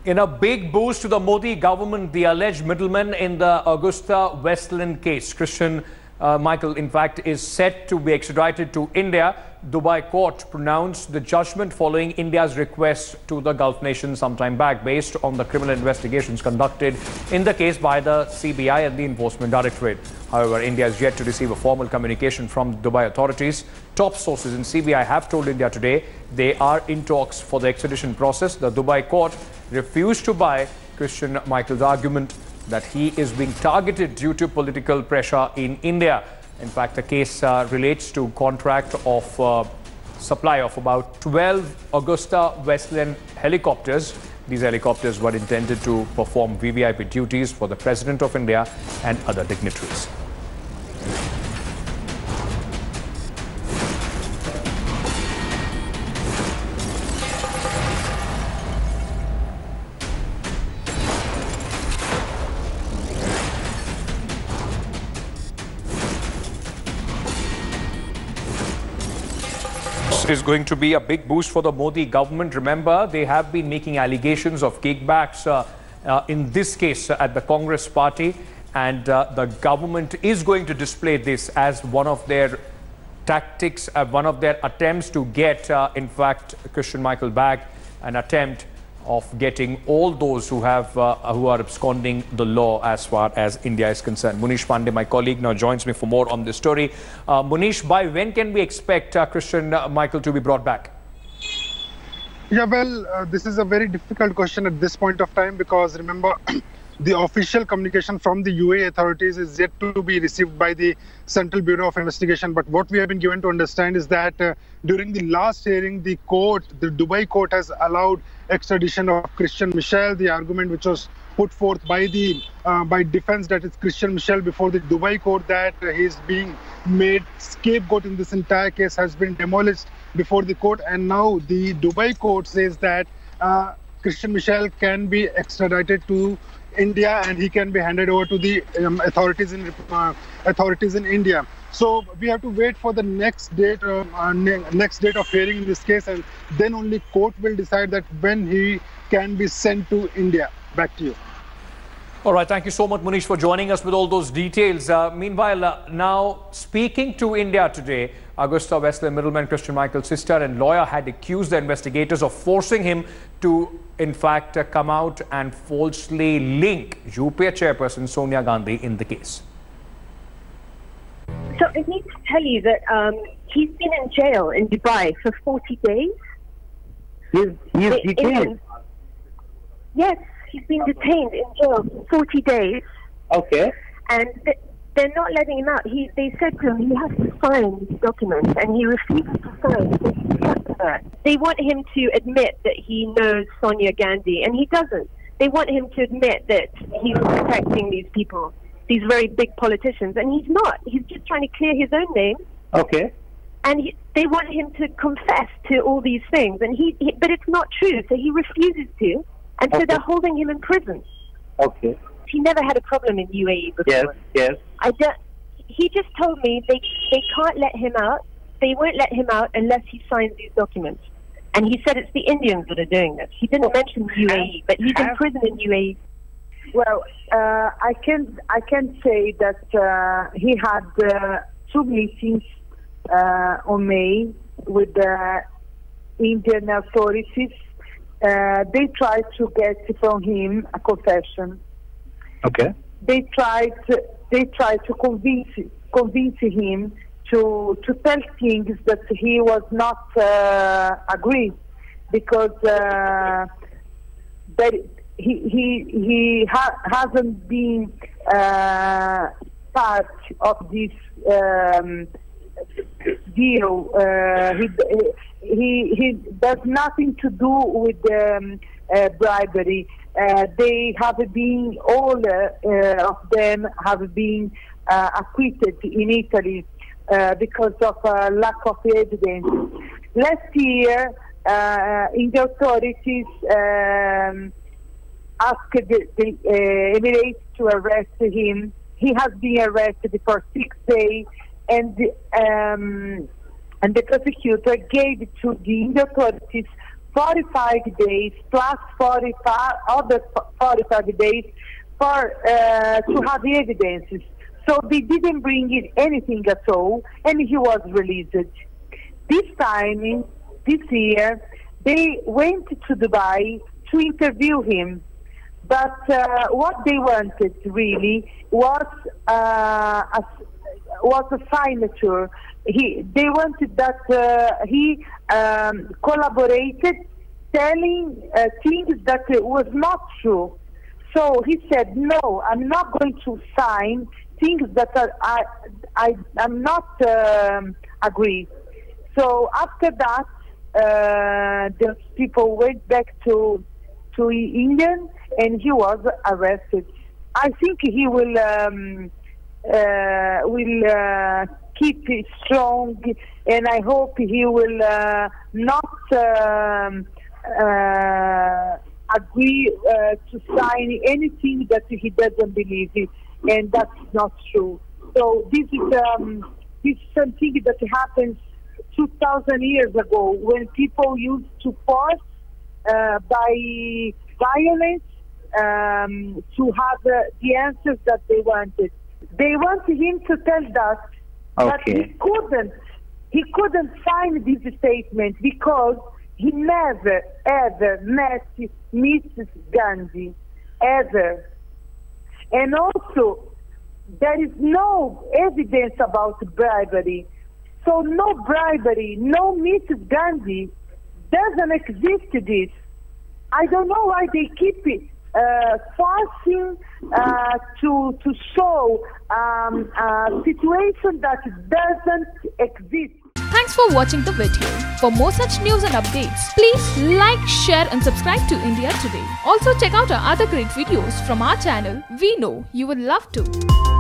In a big boost to the Modi government, the alleged middleman in the Augusta Westland case, Christian Michel, in fact, is set to be extradited to India. Dubai court pronounced the judgment following India's request to the Gulf nation sometime back, based on the criminal investigations conducted in the case by the CBI and the Enforcement Directorate. However, India is yet to receive a formal communication from Dubai authorities. Top sources in CBI have told India today they are in talks for the extradition process. The Dubai court refused to buy Christian Michel's argument that he is being targeted due to political pressure in India. In fact, the case relates to contract of supply of about 12 Augusta Westland helicopters. These helicopters were intended to perform VVIP duties for the President of India and other dignitaries. Is going to be a big boost for the Modi government. Remember, they have been making allegations of kickbacks in this case at the Congress party, and the government is going to display this as one of their tactics, one of their attempts to get, in fact, Christian Michel back, an attempt of getting all those who are absconding the law as far as India is concerned. Munish Pandey, my colleague, now joins me for more on this story. Munish, by when can we expect Christian Michel to be brought back? Yeah, well, this is a very difficult question at this point of time, because remember, the official communication from the UAE authorities is yet to be received by the Central Bureau of Investigation. But what we have been given to understand is that during the last hearing, the Dubai court has allowed extradition of Christian Michel. The argument which was put forth by the defense, that is Christian Michel, before the Dubai court, that he is being made scapegoat in this entire case, has been demolished before the court. And now the Dubai court says that Christian Michel can be extradited to India and he can be handed over to the authorities in India. So we have to wait for the next date of hearing in this case, and then only court will decide that when he can be sent to India. Back to you. All right, thank you so much, Munish, for joining us with all those details. Meanwhile, now speaking to India today, Augusta Westland middleman Christian Michel's sister and lawyer had accused the investigators of forcing him to, in fact, come out and falsely link UPA chairperson Sonia Gandhi in the case. So I need to tell you that he's been in jail in Dubai for 40 days. He's detained? Yes, he's been detained in jail for 40 days. Okay. And they're not letting him out. They said to him he has to sign these documents, and he refuses to sign. They want him to admit that he knows Sonia Gandhi, and he doesn't. They want him to admit that he's protecting these people, these very big politicians, and he's not. He's just trying to clear his own name. Okay. And they want him to confess to all these things, and but it's not true, so he refuses to, and so they're holding him in prison. Okay. He never had a problem in UAE before. Yes. He just told me they can't let him out. They won't let him out unless he signs these documents. And he said it's the Indians that are doing this. He didn't mention UAE, but he's in prison in UAE. Well, I can say that he had 2 meetings on May with the Indian authorities. They tried to get from him a confession. Okay. They tried to convince him to tell things that he was not agree, because that he hasn't been part of this deal. He does nothing to do with bribery. They have been, all of them have been acquitted in Italy because of lack of evidence. Last year, Indian authorities asked the Emirates to arrest him. He has been arrested for 6 days, and the prosecutor gave to the Indian authorities 45 days plus 45 other 45 days for to have evidences. So they didn't bring in anything at all, and he was released. This time, this year, they went to Dubai to interview him. But what they wanted really was a signature. They wanted that he collaborated, telling things that was not true. So he said, "No, I'm not going to sign things that I'm not agree." So after that, the people went back to England, and he was arrested. I think he will keep it strong, and I hope he will not agree to sign anything that he doesn't believe in, and that's not true. So this is something that happens 2,000 years ago, when people used to force by violence to have the answers that they wanted. They wanted him to tell that, but he couldn't sign this statement because he never ever met Mrs. Gandhi, ever. And also, there is no evidence about bribery. So no bribery, no Mrs. Gandhi, doesn't exist this. I don't know why they keep it forcing to show a situation that doesn't exist. Thanks for watching the video. For more such news and updates, please like, share and subscribe to India Today. Also check out our other great videos from our channel. We know you will love to.